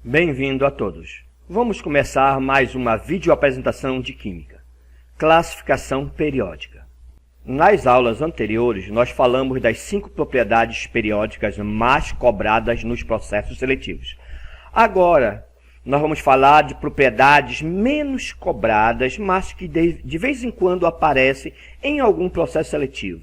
Bem-vindo a todos. Vamos começar mais uma videoapresentação de Química. Classificação periódica. Nas aulas anteriores, nós falamos das 5 propriedades periódicas mais cobradas nos processos seletivos. Agora, nós vamos falar de propriedades menos cobradas, mas que de vez em quando aparecem em algum processo seletivo.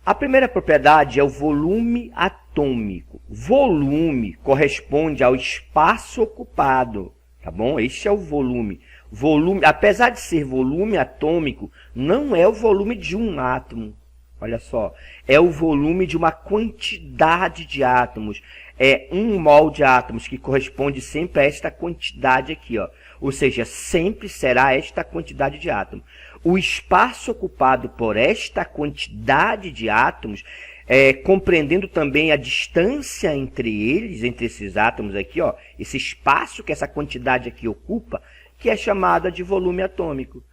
A primeira propriedade é o volume atômico. Volume corresponde ao espaço ocupado, tá bom? Este é o volume. Volume, apesar de ser volume atômico, não é o volume de um átomo. Olha só, é o volume de uma quantidade de átomos. É 1 mol de átomos, que corresponde sempre a esta quantidade aqui, ó. Ou seja, sempre será esta quantidade de átomos. O espaço ocupado por esta quantidade de átomos, compreendendo também a distância entre eles, entre esses átomos aqui, ó, esse espaço que essa quantidade aqui ocupa, que é chamada de volume atômico.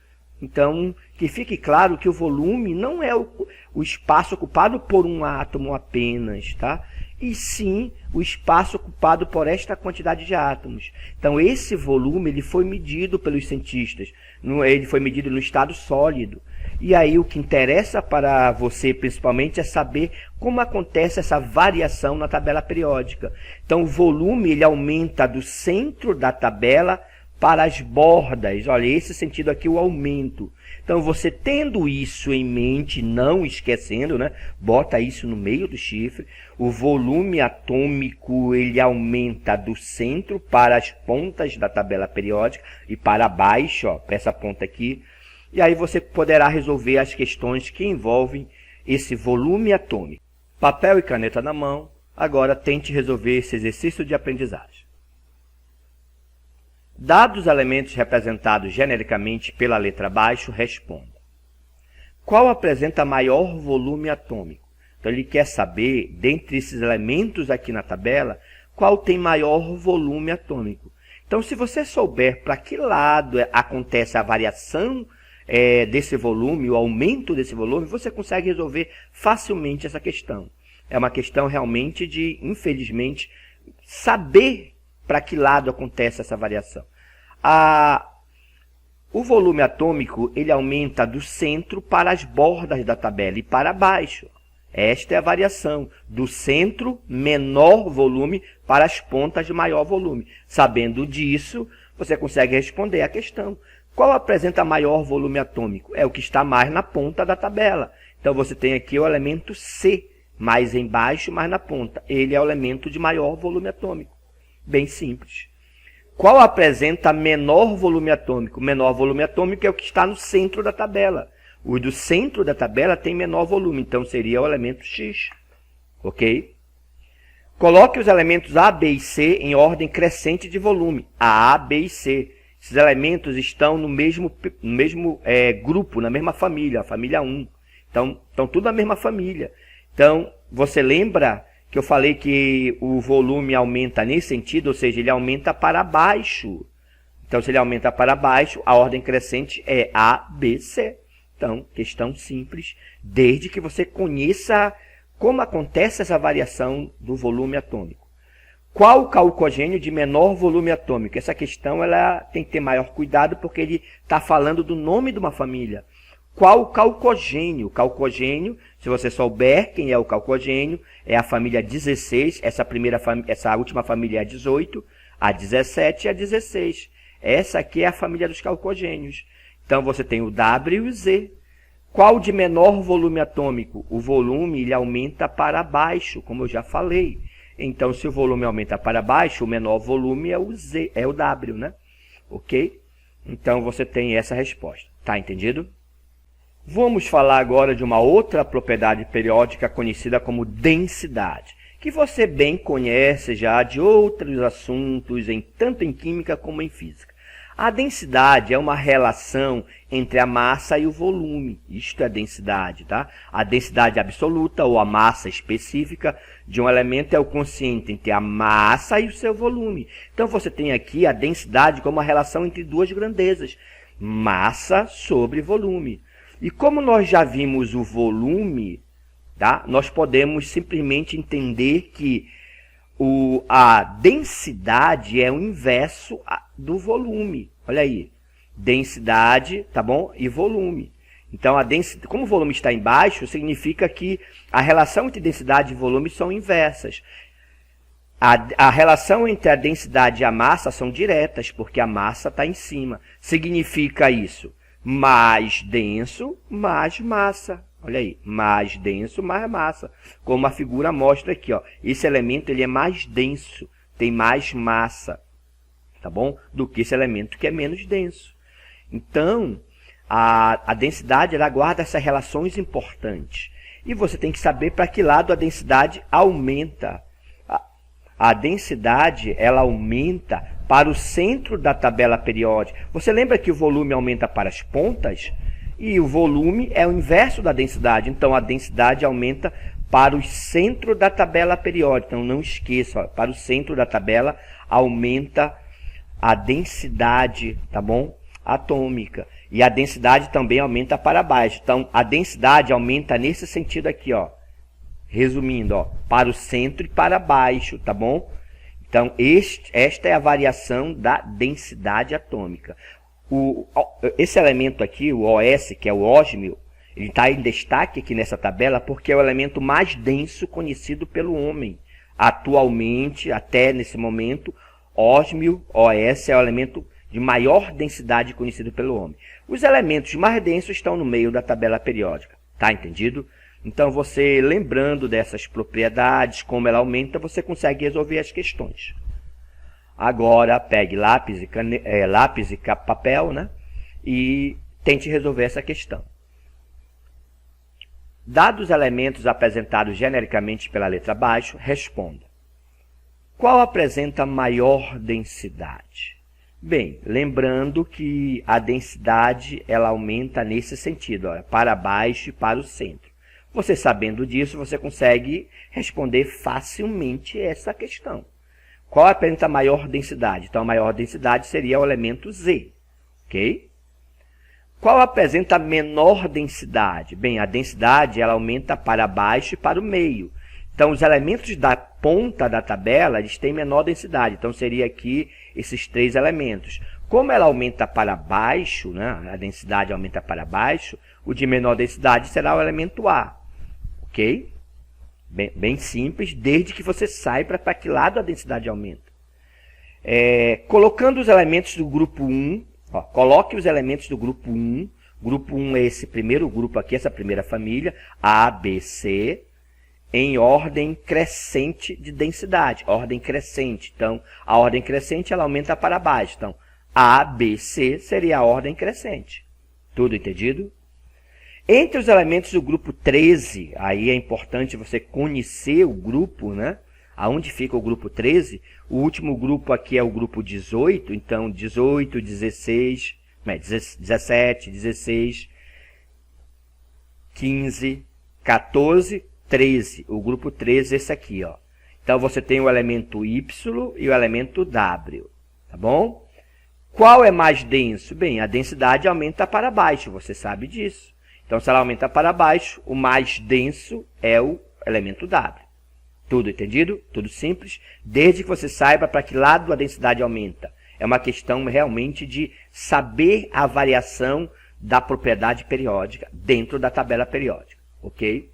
Então, que fique claro que o volume não é o espaço ocupado por um átomo apenas, tá? E sim o espaço ocupado por esta quantidade de átomos. Então, esse volume ele foi medido pelos cientistas, ele foi medido no estado sólido. E aí o que interessa para você, principalmente, é saber como acontece essa variação na tabela periódica. Então, o volume ele aumenta do centro da tabela para as bordas. Olha, esse sentido aqui, o aumento. Então, você tendo isso em mente, não esquecendo, né? Bota isso no meio do chifre. O volume atômico, ele aumenta do centro para as pontas da tabela periódica e para baixo, ó, para essa ponta aqui. E aí você poderá resolver as questões que envolvem esse volume atômico. Papel e caneta na mão. Agora, tente resolver esse exercício de aprendizagem. Dados os elementos representados genericamente pela letra abaixo, responda. Qual apresenta maior volume atômico? Então, ele quer saber, dentre esses elementos aqui na tabela, qual tem maior volume atômico. Então, se você souber para que lado acontece a variação desse volume, o aumento desse volume, você consegue resolver facilmente essa questão. É uma questão realmente de, infelizmente, saber para que lado acontece essa variação. O volume atômico ele aumenta do centro para as bordas da tabela e para baixo. Esta é a variação do centro, menor volume, para as pontas de maior volume. Sabendo disso, você consegue responder a questão. Qual apresenta maior volume atômico? É o que está mais na ponta da tabela. Então, você tem aqui o elemento C, mais embaixo, mais na ponta. Ele é o elemento de maior volume atômico. Bem simples. Qual apresenta menor volume atômico? Menor volume atômico é o que está no centro da tabela. O do centro da tabela tem menor volume, então seria o elemento X. Ok? Coloque os elementos A, B e C em ordem crescente de volume. A, B e C. Esses elementos estão no mesmo grupo, na mesma família, a família 1. Então, estão tudo na mesma família. Então, você lembra que eu falei que o volume aumenta nesse sentido, ou seja, ele aumenta para baixo. Então, se ele aumenta para baixo, a ordem crescente é A, B, C. Então, questão simples, desde que você conheça como acontece essa variação do volume atômico. Qual o calcogênio de menor volume atômico? Essa questão ela tem que ter maior cuidado porque ele está falando do nome de uma família. Qual o calcogênio? O calcogênio, se você souber quem é o calcogênio, é a família 16, essa última família é a 18, a 17 e a 16. Essa aqui é a família dos calcogênios. Então, você tem o W e o Z. Qual de menor volume atômico? O volume ele aumenta para baixo, como eu já falei. Então, se o volume aumenta para baixo, o menor volume é o Z, é o W, né? Ok? Então, você tem essa resposta. Tá entendido? Vamos falar agora de uma outra propriedade periódica conhecida como densidade, que você bem conhece já de outros assuntos, tanto em química como em física. A densidade é uma relação entre a massa e o volume. Isto é densidade, tá? A densidade absoluta ou a massa específica de um elemento é o quociente entre a massa e o seu volume. Então, você tem aqui a densidade como uma relação entre duas grandezas, massa sobre volume. E como nós já vimos o volume, tá? Nós podemos simplesmente entender que A densidade é o inverso do volume. Olha aí. Densidade, tá bom? E volume. Então, como o volume está embaixo, significa que a relação entre densidade e volume são inversas. A relação entre a densidade e a massa são diretas, porque a massa está em cima. Significa isso: mais denso, mais massa. Olha aí, mais denso, mais massa. Como a figura mostra aqui, ó. Esse elemento ele é mais denso, tem mais massa, tá bom? Do que esse elemento que é menos denso. Então, a densidade ela guarda essas relações importantes. E você tem que saber para que lado a densidade aumenta. A densidade ela aumenta para o centro da tabela periódica. Você lembra que o volume aumenta para as pontas? E o volume é o inverso da densidade. Então, a densidade aumenta para o centro da tabela periódica. Então, não esqueça, ó, para o centro da tabela aumenta a densidade, tá bom? Atômica. E a densidade também aumenta para baixo. Então, a densidade aumenta nesse sentido aqui, ó. Resumindo, ó, para o centro e para baixo, tá bom? Então, esta é a variação da densidade atômica. Esse elemento aqui, o OS, que é o ósmio, ele está em destaque aqui nessa tabela porque é o elemento mais denso conhecido pelo homem. Atualmente, até nesse momento, ósmio, OS, é o elemento de maior densidade conhecido pelo homem. Os elementos mais densos estão no meio da tabela periódica. Tá entendido? Então, você lembrando dessas propriedades, como ela aumenta, você consegue resolver as questões. Agora, pegue lápis e papel, né? E tente resolver essa questão. Dados os elementos apresentados genericamente pela letra abaixo, responda. Qual apresenta maior densidade? Bem, lembrando que a densidade ela aumenta nesse sentido, ó, para baixo e para o centro. Você sabendo disso, você consegue responder facilmente essa questão. Qual apresenta maior densidade? Então, a maior densidade seria o elemento Z, ok? Qual apresenta menor densidade? Bem, a densidade ela aumenta para baixo e para o meio. Então, os elementos da ponta da tabela eles têm menor densidade. Então, seria aqui esses três elementos. Como ela aumenta para baixo, né? A densidade aumenta para baixo, o de menor densidade será o elemento A. Ok? Bem simples, desde que você saiba para que lado a densidade aumenta. Colocando os elementos do grupo 1, ó, coloque os elementos do grupo 1. Grupo 1 é esse primeiro grupo aqui, essa primeira família, A, B, C, em ordem crescente de densidade. Ordem crescente. Então, a ordem crescente ela aumenta para baixo. Então, A, B, C seria a ordem crescente. Tudo entendido? Entre os elementos do grupo 13, aí é importante você conhecer o grupo, né? Aonde fica o grupo 13? O último grupo aqui é o grupo 18, então 18, 16, 17, 16, 15, 14, 13. O grupo 13 é esse aqui, ó. Então você tem o elemento Y e o elemento W, tá bom? Qual é mais denso? Bem, a densidade aumenta para baixo, você sabe disso. Então, se ela aumenta para baixo, o mais denso é o elemento W. Tudo entendido? Tudo simples? Desde que você saiba para que lado a densidade aumenta. É uma questão realmente de saber a variação da propriedade periódica dentro da tabela periódica. Ok?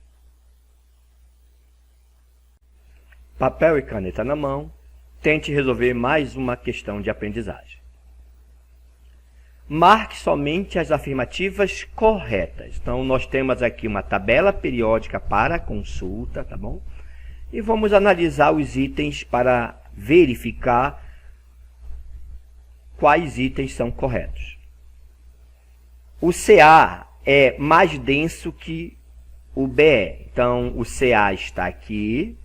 Papel e caneta na mão. Tente resolver mais uma questão de aprendizagem. Marque somente as afirmativas corretas. Então, nós temos aqui uma tabela periódica para consulta, tá bom? E vamos analisar os itens para verificar quais itens são corretos. O CA é mais denso que o BE. Então, o CA está aqui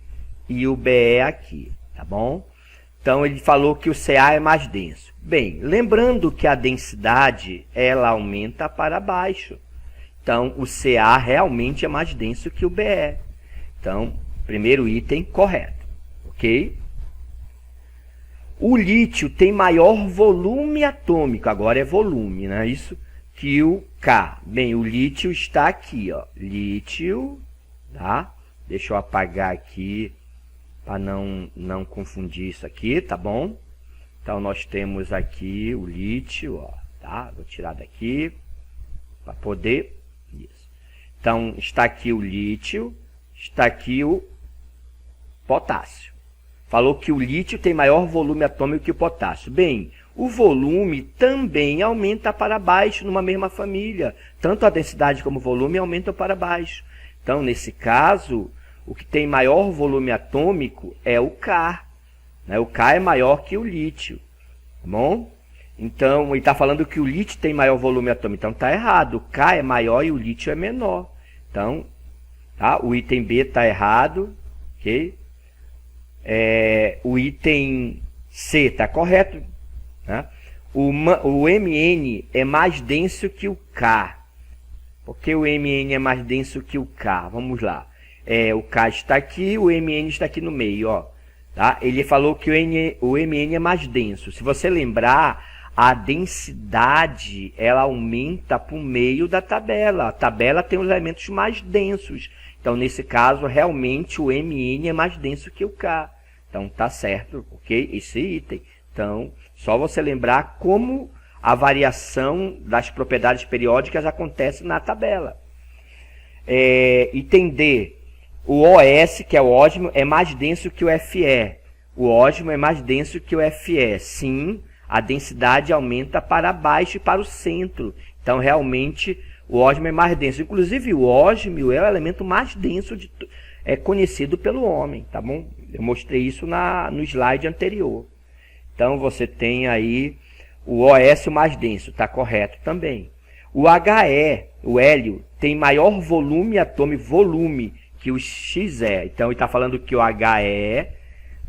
e o BE aqui, tá bom? Então, ele falou que o CA é mais denso. Bem, lembrando que a densidade, ela aumenta para baixo. Então, o CA realmente é mais denso que o BE. Então, primeiro item correto, ok? O lítio tem maior volume atômico, agora é volume, né? Isso que o K. Bem, o lítio está aqui, ó. Lítio, tá? Deixa eu apagar aqui para não confundir isso aqui, tá bom? Então, nós temos aqui o lítio, ó, tá? Vou tirar daqui para poder... Isso. Então, está aqui o lítio, está aqui o potássio. Falou que o lítio tem maior volume atômico que o potássio. Bem, o volume também aumenta para baixo numa mesma família. Tanto a densidade como o volume aumentam para baixo. Então, nesse caso, o que tem maior volume atômico é o K. O K é maior que o lítio. Tá bom? Então, ele está falando que o lítio tem maior volume atômico. Então, está errado. O K é maior e o lítio é menor. Então, tá? O item B está errado. Ok? O item C está correto. Né? O Mn é mais denso que o K. Por que o Mn é mais denso que o K? Vamos lá. O K está aqui, o Mn está aqui no meio. Ó. Tá? Ele falou que o Mn é mais denso. Se você lembrar, a densidade ela aumenta para o meio da tabela. A tabela tem os elementos mais densos. Então, nesse caso, realmente o Mn é mais denso que o K. Então, tá certo, ok? Esse item. Então, só você lembrar como a variação das propriedades periódicas acontece na tabela. Item D. O OS, que é o ósmio, é mais denso que o Fe. O ósmio é mais denso que o Fe. Sim, a densidade aumenta para baixo e para o centro. Então, realmente, o ósmio é mais denso. Inclusive, o ósmio é o elemento mais denso conhecido pelo homem, tá bom? Eu mostrei isso no slide anterior. Então, você tem aí o OS mais denso, está correto também. O He, o hélio, tem maior volume atômico, que o Xe. Então, ele está falando que o He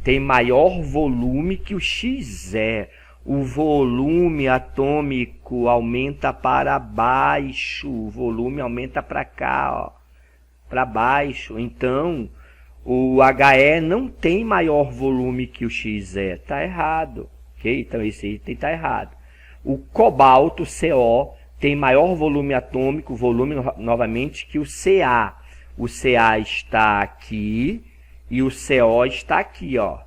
tem maior volume que o Xe. O volume atômico aumenta para baixo, o volume aumenta para cá, para baixo. Então, o He não tem maior volume que o Xe. Está errado. Okay? Então, esse item está errado. O cobalto, Co, tem maior volume atômico, novamente, que o Ca. O Ca está aqui e o Co está aqui, ó.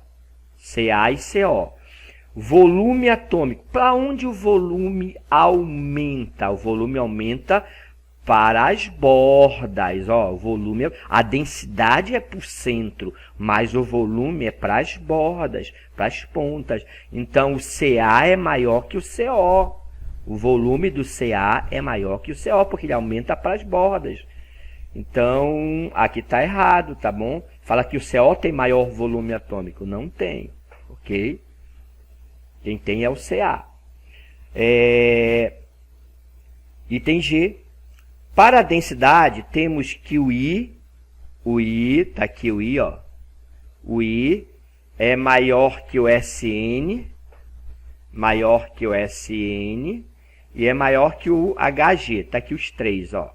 Ca e Co. Volume atômico. Para onde o volume aumenta? O volume aumenta para as bordas. Ó, o volume, a densidade é para o centro, mas o volume é para as bordas, para as pontas. Então, o Ca é maior que o Co. O volume do Ca é maior que o Co, porque ele aumenta para as bordas. Então, aqui está errado, tá bom? Fala que o Co tem maior volume atômico. Não tem, ok? Quem tem é o Ca. Item G. Para a densidade, temos que o I, está aqui o I, ó. O I é maior que o Sn, e é maior que o Hg. Está aqui os três, ó.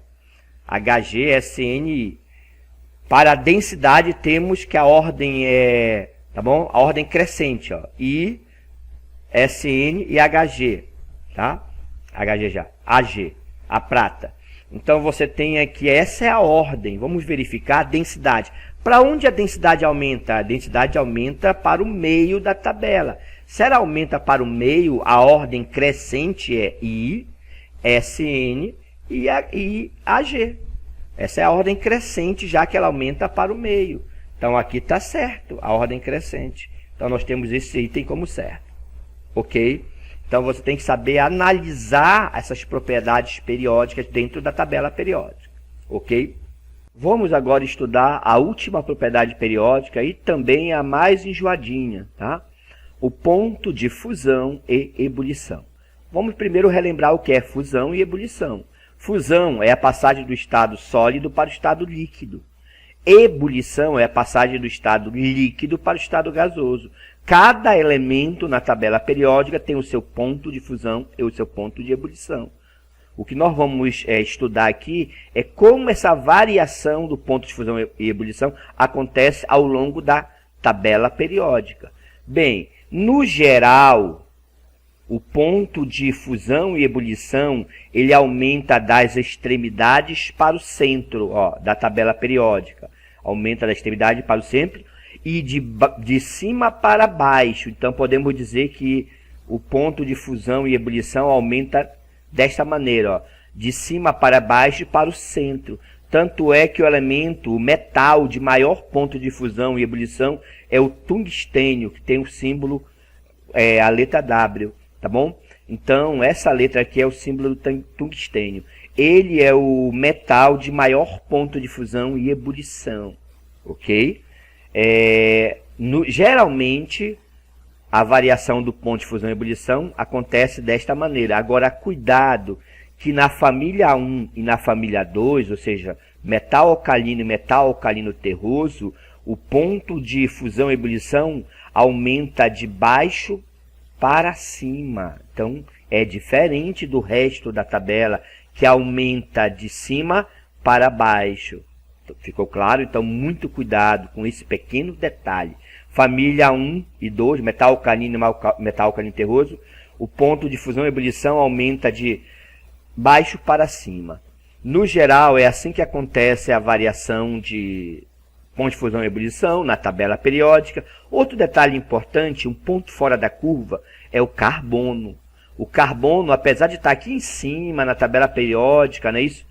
Hg, Sn e I. Para a densidade, temos que a ordem tá bom? A ordem crescente, ó. I, Sn e Hg, tá? Hg já. Ag, a prata. Então, você tem aqui, essa é a ordem. Vamos verificar a densidade. Para onde a densidade aumenta? A densidade aumenta para o meio da tabela. Se ela aumenta para o meio, a ordem crescente é I, Sn e Ag. Essa é a ordem crescente, já que ela aumenta para o meio. Então, aqui está certo, a ordem crescente. Então, nós temos esse item como certo. Ok? Então, você tem que saber analisar essas propriedades periódicas dentro da tabela periódica. Ok? Vamos agora estudar a última propriedade periódica e também a mais enjoadinha, tá? O ponto de fusão e ebulição. Vamos primeiro relembrar o que é fusão e ebulição. Fusão é a passagem do estado sólido para o estado líquido. Ebulição é a passagem do estado líquido para o estado gasoso. Cada elemento na tabela periódica tem o seu ponto de fusão e o seu ponto de ebulição. O que nós vamos estudar aqui é como essa variação do ponto de fusão e ebulição acontece ao longo da tabela periódica. Bem, no geral, o ponto de fusão e ebulição ele aumenta das extremidades para o centro, ó, da tabela periódica. Aumenta da extremidade para o centro e de cima para baixo. Então, podemos dizer que o ponto de fusão e ebulição aumenta desta maneira, ó, de cima para baixo e para o centro. Tanto é que o elemento, o metal de maior ponto de fusão e ebulição é o tungstênio, que tem o símbolo, a letra W, tá bom? Então, essa letra aqui é o símbolo do tungstênio. Ele é o metal de maior ponto de fusão e ebulição, ok? Geralmente, a variação do ponto de fusão e ebulição acontece desta maneira. Agora, cuidado que na família 1 e na família 2, ou seja, metal alcalino e metal alcalino terroso, o ponto de fusão e ebulição aumenta de baixo para cima. Então, é diferente do resto da tabela, que aumenta de cima para baixo. Ficou claro? Então, muito cuidado com esse pequeno detalhe. Família 1 e 2, metal alcalino e metal alcalino terroso, o ponto de fusão e ebulição aumenta de baixo para cima. No geral, é assim que acontece a variação de ponto de fusão e ebulição na tabela periódica. Outro detalhe importante, um ponto fora da curva, é o carbono. O carbono, apesar de estar aqui em cima na tabela periódica, não é isso?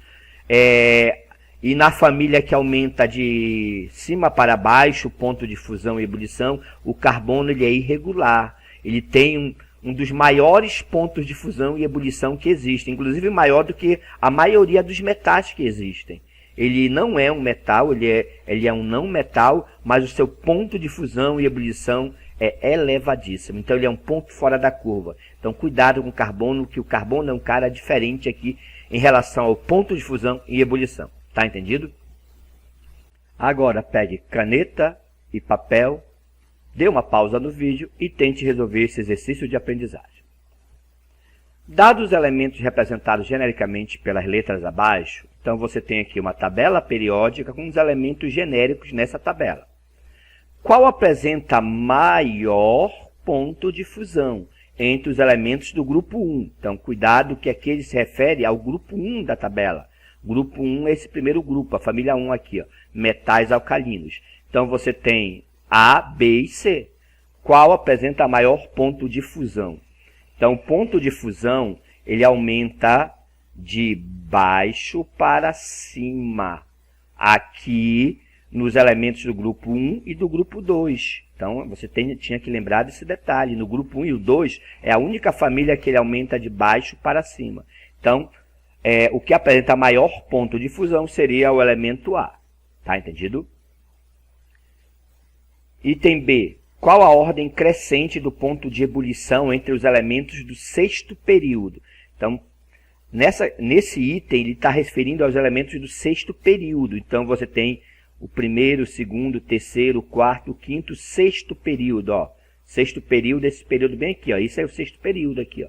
E na família que aumenta de cima para baixo o ponto de fusão e ebulição, o carbono ele é irregular. Ele tem um dos maiores pontos de fusão e ebulição que existem, inclusive maior do que a maioria dos metais que existem. Ele não é um metal, ele é um não metal, mas o seu ponto de fusão e ebulição é elevadíssimo. Então ele é um ponto fora da curva. Então cuidado com o carbono, que o carbono é um cara diferente aqui em relação ao ponto de fusão e ebulição. Tá entendido? Agora pegue caneta e papel, dê uma pausa no vídeo e tente resolver esse exercício de aprendizagem. Dados os elementos representados genericamente pelas letras abaixo, então você tem aqui uma tabela periódica com os elementos genéricos nessa tabela. Qual apresenta maior ponto de fusão entre os elementos do grupo 1? Então, cuidado que aqui ele se refere ao grupo 1 da tabela. Grupo 1 é esse primeiro grupo, a família 1 aqui, ó, metais alcalinos. Então, você tem A, B e C. Qual apresenta maior ponto de fusão? Então, o ponto de fusão, ele aumenta de baixo para cima. Aqui, nos elementos do grupo 1 e do grupo 2. Então, você tinha que lembrar desse detalhe. No grupo 1 e o 2, é a única família que ele aumenta de baixo para cima. Então, o que apresenta maior ponto de fusão seria o elemento A. Tá entendido? Item B. Qual a ordem crescente do ponto de ebulição entre os elementos do sexto período? Então, nesse item, ele está referindo aos elementos do sexto período. Então, você tem o primeiro, o segundo, o terceiro, o quarto, o quinto, sexto período. Ó. Sexto período, esse período bem aqui. Ó. Isso é o sexto período aqui. Ó.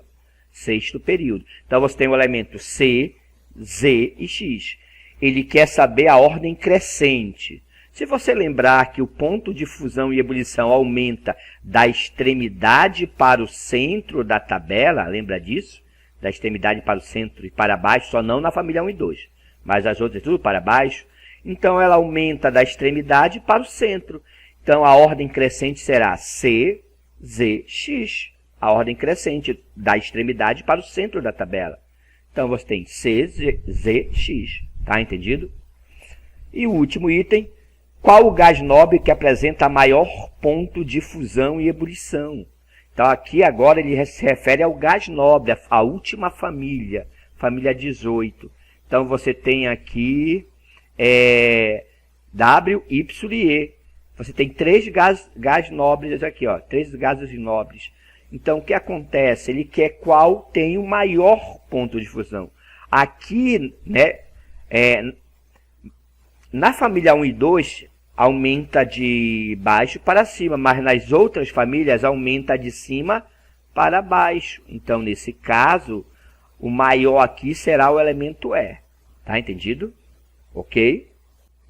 Sexto período. Então, você tem o elemento C, Z e X. Ele quer saber a ordem crescente. Se você lembrar que o ponto de fusão e ebulição aumenta da extremidade para o centro da tabela, lembra disso? Da extremidade para o centro e para baixo, só não na família 1 e 2, mas as outras tudo para baixo. Então, ela aumenta da extremidade para o centro. Então, a ordem crescente será C, Z, X. A ordem crescente da extremidade para o centro da tabela. Então, você tem C, Z, X. Tá entendido? E o último item. Qual o gás nobre que apresenta maior ponto de fusão e ebulição? Então, aqui agora ele se refere ao gás nobre, a última família, família 18. Então, você tem aqui W, Y e E. Você tem três gás nobres aqui, ó, três gases nobres. Então, o que acontece? Ele quer qual tem o maior ponto de fusão. Aqui, né, na família 1 e 2, aumenta de baixo para cima, mas nas outras famílias aumenta de cima para baixo. Então, nesse caso, o maior aqui será o elemento E. Tá entendido? Ok?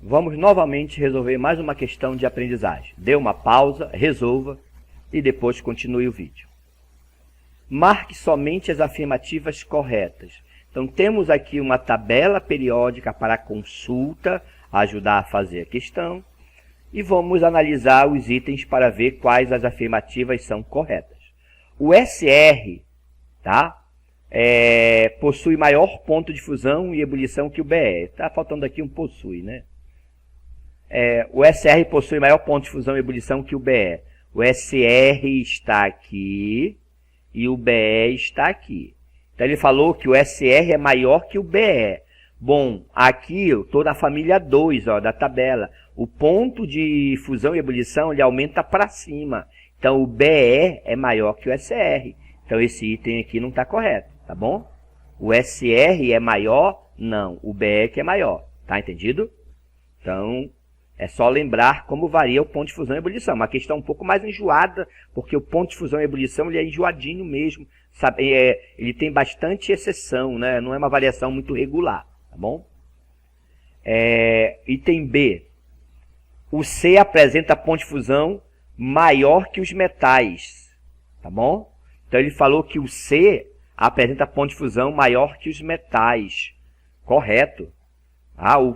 Vamos novamente resolver mais uma questão de aprendizagem. Dê uma pausa, resolva e depois continue o vídeo. Marque somente as afirmativas corretas. Então, temos aqui uma tabela periódica para consulta, ajudar a fazer a questão. e vamos analisar os itens para ver quais as afirmativas são corretas. O SR, tá? Possui maior ponto de fusão e ebulição que o BE. Está faltando aqui um possui, né? O SR possui maior ponto de fusão e ebulição que o BE. O SR está aqui e o BE está aqui. Então ele falou que o SR é maior que o BE. Bom, aqui eu estou na família 2, ó, da tabela. O ponto de fusão e ebulição ele aumenta para cima. Então o BE é maior que o SR. Então esse item aqui não está correto, tá bom? O SR é maior? Não, o BE que é maior. Tá entendido? Então é só lembrar como varia o ponto de fusão e ebulição. Uma questão um pouco mais enjoada, porque o ponto de fusão e ebulição ele é enjoadinho mesmo. Sabe? Ele tem bastante exceção, né? Não é uma variação muito regular. Tá bom? Item B. O C apresenta ponto de fusão maior que os metais. Tá bom? Então ele falou que o C apresenta ponto de fusão maior que os metais. Correto.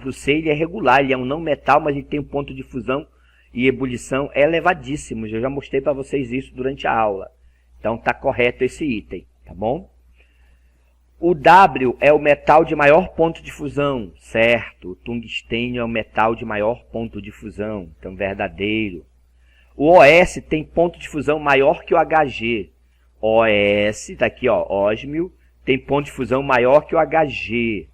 O C ele é regular, ele é um não metal, mas ele tem um ponto de fusão e ebulição elevadíssimos. Eu já mostrei para vocês isso durante a aula. Então está correto esse item. Tá bom? O W é o metal de maior ponto de fusão, certo? O tungstênio é o metal de maior ponto de fusão, então verdadeiro. O OS tem ponto de fusão maior que o HG. OS, tá aqui, ó, ósmio, tem ponto de fusão maior que o HG.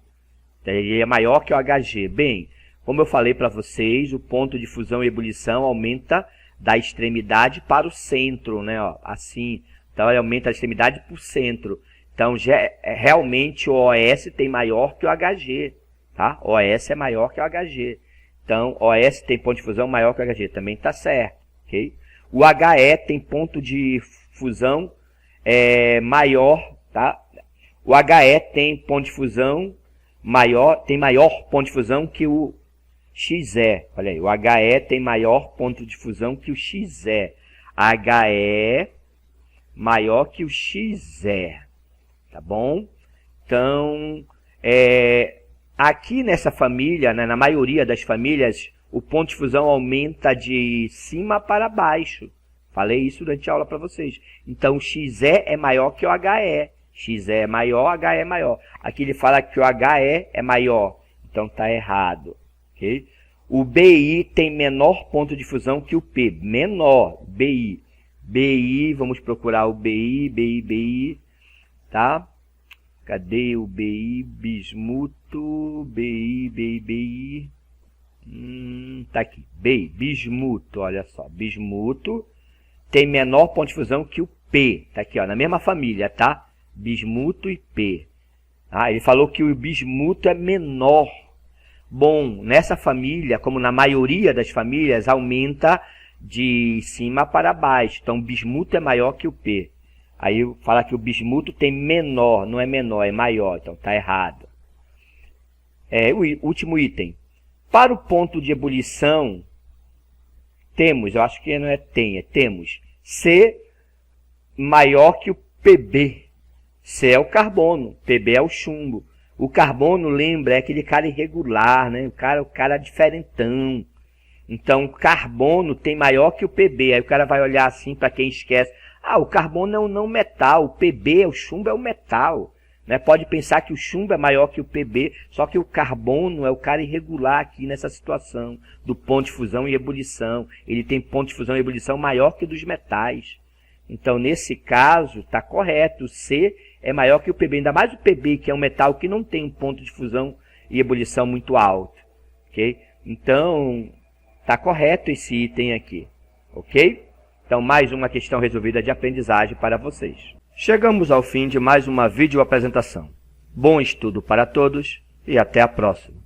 Ele é maior que o HG. Bem, como eu falei para vocês, o ponto de fusão e ebulição aumenta da extremidade para o centro, né? Ó, assim, então ele aumenta a extremidade para o centro. Então, realmente, o OS tem maior que o HG, tá? OS é maior que o HG. Então, OS tem ponto de fusão maior que o HG, também está certo, ok? O HE tem ponto de fusão maior, tá? O HE tem ponto de fusão maior, tem maior ponto de fusão que o XE. Olha aí, o HE tem maior ponto de fusão que o XE. HE maior que o XE. Tá bom? Então, aqui nessa família, né, na maioria das famílias, o ponto de fusão aumenta de cima para baixo. Falei isso durante a aula para vocês. Então, o XE é maior que o HE. XE é maior, HE é maior. Aqui ele fala que o HE é maior. Então, está errado. Okay? O BI tem menor ponto de fusão que o P. Menor. BI. BI, vamos procurar o BI, BI. Tá? Cadê o BI? Bismuto, BI. Tá aqui. BI, bismuto, olha só. Bismuto tem menor ponto de fusão que o P. Tá aqui, ó, na mesma família, tá? Bismuto e P. Ele falou que o bismuto é menor. Bom, nessa família, como na maioria das famílias, aumenta de cima para baixo. Então, o bismuto é maior que o P. Aí fala que o bismuto tem menor, não é menor, é maior. Então está errado. O último item. Para o ponto de ebulição, temos, eu acho que não é temos C maior que o PB. C é o carbono, PB é o chumbo. O carbono, lembra, é aquele cara irregular, né? O cara diferentão. Então, o carbono tem maior que o PB. Aí o cara vai olhar assim, para quem esquece. O carbono é um não metal, o PB, o chumbo é o metal. Né? Pode pensar que o chumbo é maior que o PB, só que o carbono é o cara irregular aqui nessa situação do ponto de fusão e ebulição. Ele tem ponto de fusão e ebulição maior que o dos metais. Então, nesse caso, está correto. O C é maior que o PB, ainda mais o PB, que é um metal que não tem um ponto de fusão e ebulição muito alto. Okay? Então, está correto esse item aqui. Ok? Então, mais uma questão resolvida de aprendizagem para vocês. Chegamos ao fim de mais uma vídeo apresentação. Bom estudo para todos e até a próxima.